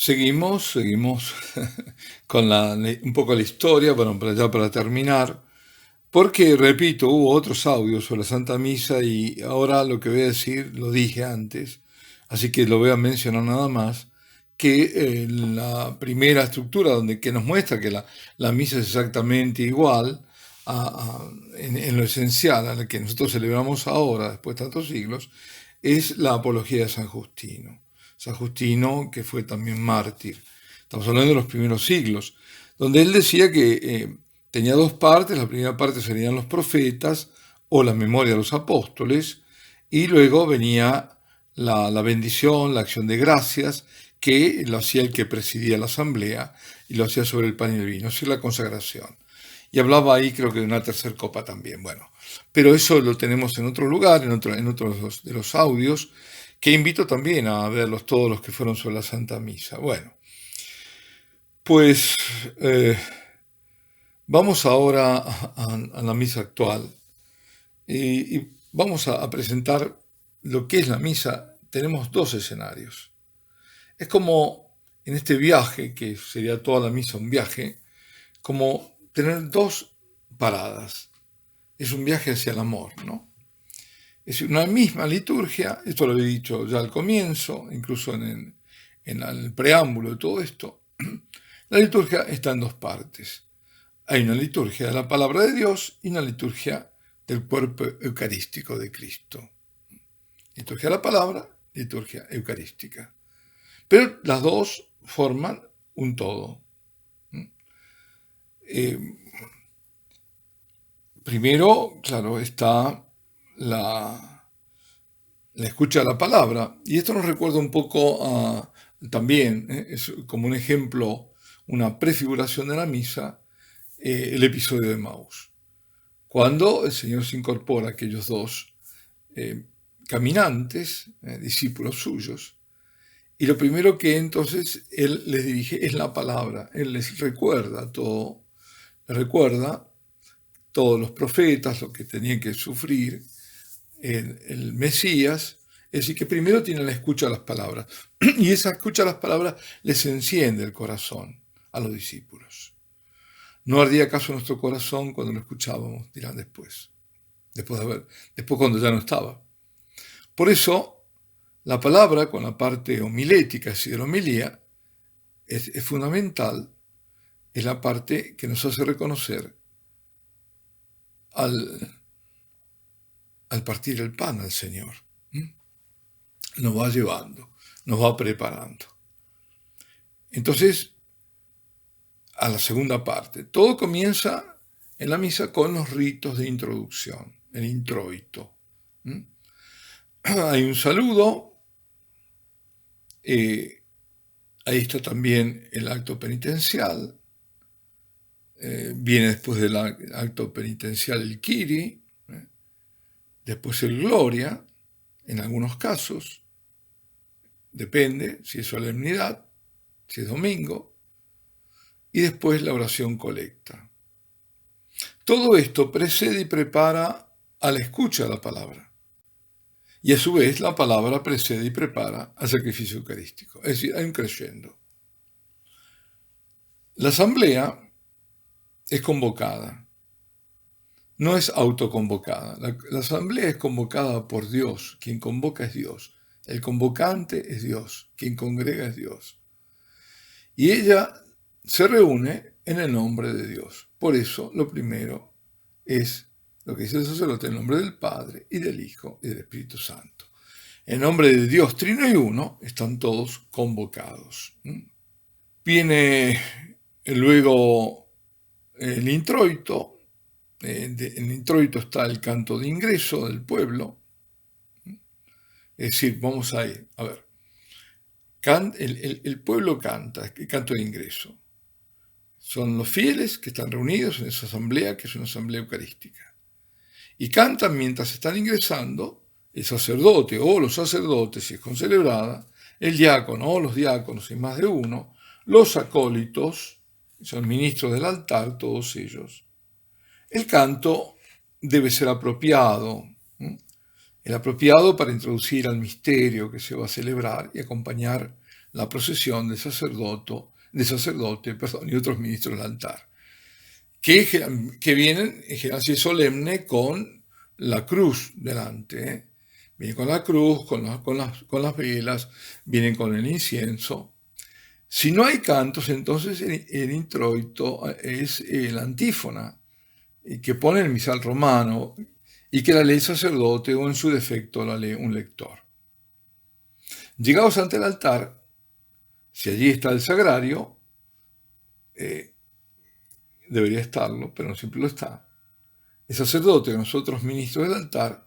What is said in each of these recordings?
Seguimos con un poco la historia, bueno, para terminar, porque, repito, hubo otros audios sobre la Santa Misa y ahora lo que voy a decir lo dije antes, así que lo voy a mencionar nada más, que la primera estructura que nos muestra que la misa es exactamente igual en lo esencial a la que nosotros celebramos ahora, después de tantos siglos, es la apología de San Justino. San Justino, que fue también mártir. Estamos hablando de los primeros siglos, donde él decía que tenía dos partes. La primera parte serían los profetas o la memoria de los apóstoles, y luego venía la bendición, la acción de gracias, que lo hacía el que presidía la asamblea y lo hacía sobre el pan y el vino, es decir, la consagración. Y hablaba ahí creo que de una tercera copa también, bueno. Pero eso lo tenemos en otro lugar, en otros de los audios, que invito también a verlos todos los que fueron sobre la Santa Misa. Bueno, pues vamos ahora a la misa actual y vamos a presentar lo que es la misa. Tenemos dos escenarios. Es como en este viaje, que sería toda la misa un viaje, como tener dos paradas. Es un viaje hacia el amor, ¿no? Es una misma liturgia, esto lo había dicho ya al comienzo, incluso en el preámbulo de todo esto. La liturgia está en dos partes. Hay una liturgia de la palabra de Dios y una liturgia del cuerpo eucarístico de Cristo. Liturgia de la palabra, liturgia eucarística. Pero las dos forman un todo. Eh, Primero, claro, está la escucha de la palabra. Y esto nos recuerda un poco también, es como un ejemplo, una prefiguración de la misa, el episodio de Maús. Cuando el Señor se incorpora a aquellos dos eh, caminantes, discípulos suyos, y lo primero que entonces Él les dirige es la palabra. Él les recuerda todo, les recuerda todos los profetas, lo que tenían que sufrir, el Mesías. Es decir, que primero tiene la escucha a las palabras, y esa escucha a las palabras les enciende el corazón a los discípulos. ¿No ardía acaso nuestro corazón cuando lo escuchábamos? Dirán después cuando ya no estaba. Por eso, la palabra con la parte homilética, es decir, de la homilía, es fundamental, es la parte que nos hace reconocer al, al partir el pan al Señor. Nos va llevando, nos va preparando. Entonces, a la segunda parte, todo comienza en la misa con los ritos de introducción, el introito. Hay un saludo, ahí está también el acto penitencial, viene después del acto penitencial el Kyrie, después el Gloria, en algunos casos, depende si es solemnidad, si es domingo, y después la oración colecta. Todo esto precede y prepara a la escucha de la palabra. Y a su vez la palabra precede y prepara al sacrificio eucarístico. Es decir, hay un crescendo. La asamblea es convocada, no es autoconvocada. La asamblea es convocada por Dios. Quien convoca es Dios. El convocante es Dios. Quien congrega es Dios. Y ella se reúne en el nombre de Dios. Por eso lo primero es lo que dice el sacerdote, en nombre del Padre y del Hijo y del Espíritu Santo. En nombre de Dios Trino y Uno están todos convocados. Viene luego el introito. En el introito está el canto de ingreso del pueblo. Es decir, vamos a ir, a ver. El pueblo canta, el canto de ingreso. Son los fieles que están reunidos en esa asamblea, que es una asamblea eucarística. Y cantan mientras están ingresando el sacerdote o los sacerdotes, si es concelebrada, el diácono o los diáconos, si más de uno, los acólitos, son ministros del altar, todos ellos. El canto debe ser apropiado, el apropiado para introducir al misterio que se va a celebrar y acompañar la procesión de sacerdote, y otros ministros del altar, que vienen en general así solemne con la cruz delante, ¿eh? Vienen con la cruz, con las velas, vienen con el incienso. Si no hay cantos, entonces el introito es la antífona que pone el misal romano y que la lee el sacerdote o en su defecto la lee un lector. Llegados ante el altar, si allí está el sagrario, debería estarlo, pero no siempre lo está. El sacerdote y nosotros ministros del altar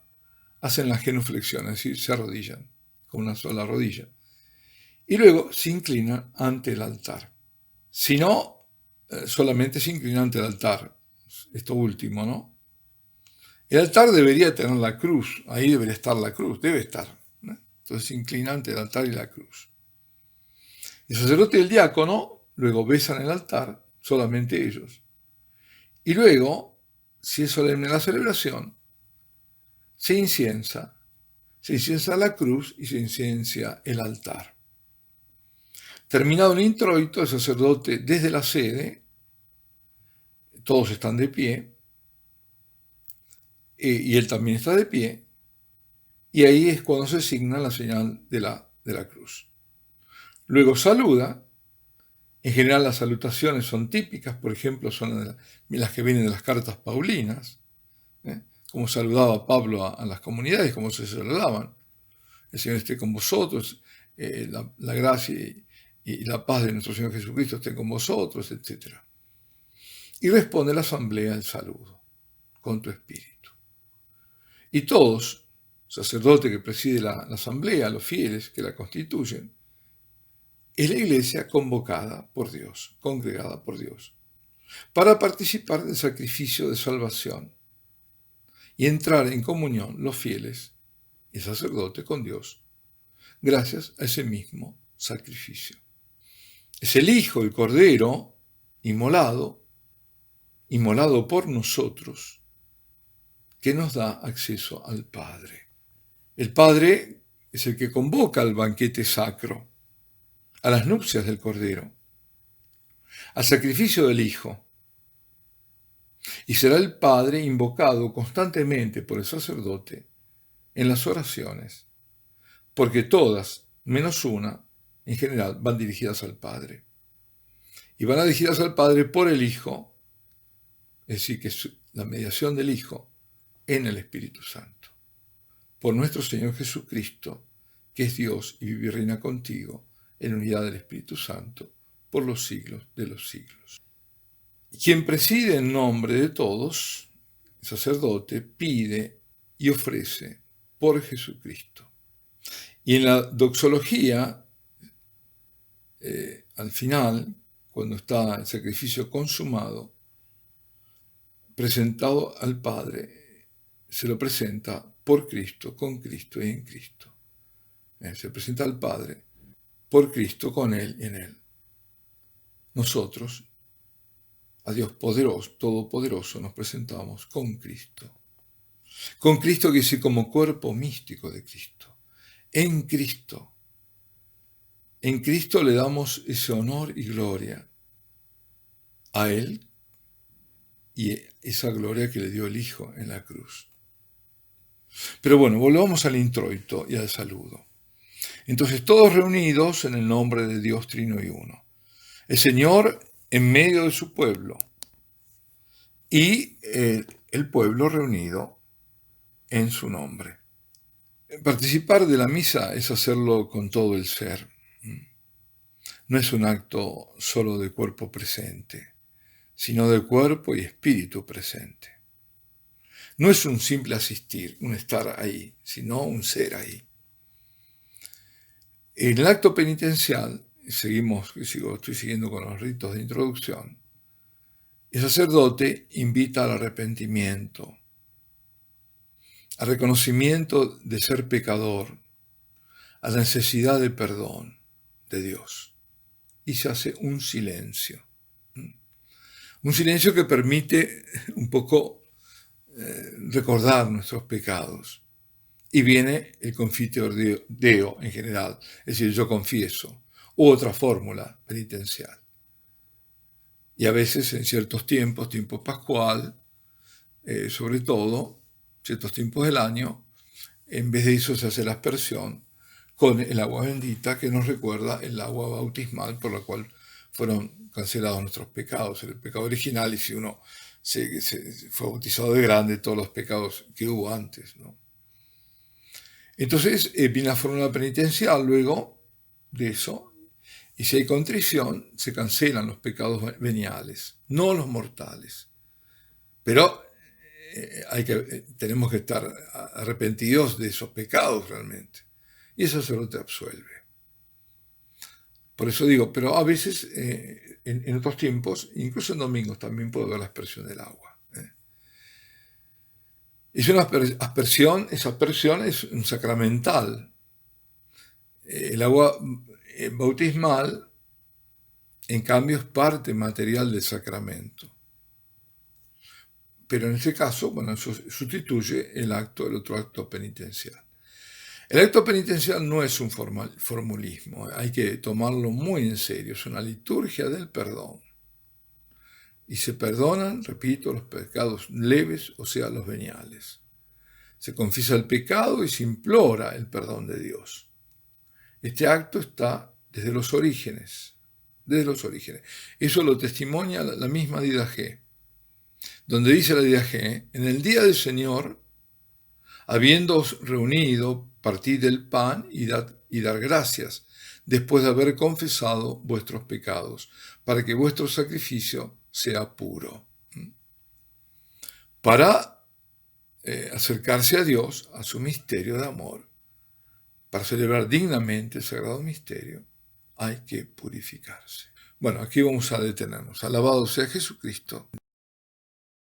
hacen la genuflexión, es decir, se arrodillan con una sola rodilla. Y luego se inclinan ante el altar. Si no, solamente se inclinan ante el altar. Esto último, ¿no? El altar debería tener la cruz, ahí debería estar la cruz, debe estar, ¿no? Entonces se inclina ante el altar y la cruz. El sacerdote y el diácono luego besan el altar, solamente ellos. Y luego, si es solemne la celebración, se inciensa la cruz y se inciensa el altar. Terminado el introito, el sacerdote desde la sede, todos están de pie, y él también está de pie, y ahí es cuando se signa la señal de la cruz. Luego saluda. En general las salutaciones son típicas, por ejemplo, son las que vienen de las cartas paulinas, como saludaba Pablo a las comunidades, como se saludaban. El Señor esté con vosotros, la gracia y la paz de nuestro Señor Jesucristo esté con vosotros, etc. Y responde la asamblea el saludo, con tu espíritu. Y todos, sacerdote que preside la asamblea, los fieles que la constituyen, es la iglesia convocada por Dios, congregada por Dios, para participar del sacrificio de salvación y entrar en comunión los fieles y el sacerdote con Dios, gracias a ese mismo sacrificio. Es el Hijo, el Cordero, inmolado por nosotros, que nos da acceso al Padre. El Padre es el que convoca al banquete sacro, a las nupcias del Cordero, al sacrificio del Hijo. Y será el Padre invocado constantemente por el sacerdote en las oraciones, porque todas, menos una, en general, van dirigidas al Padre. Y van dirigidas al Padre por el Hijo, es decir, que es la mediación del Hijo en el Espíritu Santo. Por nuestro Señor Jesucristo, que es Dios y vive y reina contigo, en unidad del Espíritu Santo, por los siglos de los siglos. Quien preside en nombre de todos, el sacerdote, pide y ofrece por Jesucristo. Y en la doxología, al final, cuando está el sacrificio consumado, presentado al Padre, se lo presenta por Cristo, con Cristo y en Cristo. Se presenta al Padre por Cristo, con Él y en Él. Nosotros, a Dios poderoso, todopoderoso, nos presentamos con Cristo. Con Cristo quiere decir como cuerpo místico de Cristo. En Cristo. En Cristo le damos ese honor y gloria a Él y esa gloria que le dio el Hijo en la cruz. Pero bueno, volvamos al introito y al saludo. Entonces, todos reunidos en el nombre de Dios Trino y Uno. El Señor en medio de su pueblo y el pueblo reunido en su nombre. Participar de la misa es hacerlo con todo el ser. No es un acto solo de cuerpo presente, sino de cuerpo y espíritu presente. No es un simple asistir, un estar ahí, sino un ser ahí. En el acto penitencial, estoy siguiendo con los ritos de introducción, el sacerdote invita al arrepentimiento, al reconocimiento de ser pecador, a la necesidad de perdón de Dios. Y se hace un silencio. Un silencio que permite un poco recordar nuestros pecados. Y viene el confiteor Deo en general, es decir, yo confieso. u otra fórmula penitencial. Y a veces en ciertos tiempos, tiempo pascual, sobre todo, ciertos tiempos del año, en vez de eso se hace la aspersión con el agua bendita que nos recuerda el agua bautismal por la cual fueron cancelados nuestros pecados, el pecado original, y si uno se fue bautizado de grande, todos los pecados que hubo antes, ¿no? Entonces viene la fórmula penitencial luego de eso, y si hay contrición, se cancelan los pecados veniales, no los mortales. Pero tenemos que estar arrepentidos de esos pecados realmente. Y eso solo te absuelve. Por eso digo, pero a veces en otros tiempos, incluso en domingos, también puedo ver la aspersión del agua. Es una aspersión, esa aspersión es un sacramental. El agua bautismal, en cambio, es parte material del sacramento. Pero en ese caso, bueno, sustituye el otro acto penitencial. El acto penitencial no es un formulismo, hay que tomarlo muy en serio, es una liturgia del perdón. Y se perdonan, repito, los pecados leves, o sea, los veniales. Se confiesa el pecado y se implora el perdón de Dios. Este acto está desde los orígenes, Eso lo testimonia la misma Didache, donde dice la Didache, en el día del Señor, habiéndoos reunido, partid el pan y dar gracias, después de haber confesado vuestros pecados, para que vuestro sacrificio sea puro. Para acercarse a Dios, a su misterio de amor, para celebrar dignamente el sagrado misterio, hay que purificarse. Bueno, aquí vamos a detenernos. Alabado sea Jesucristo.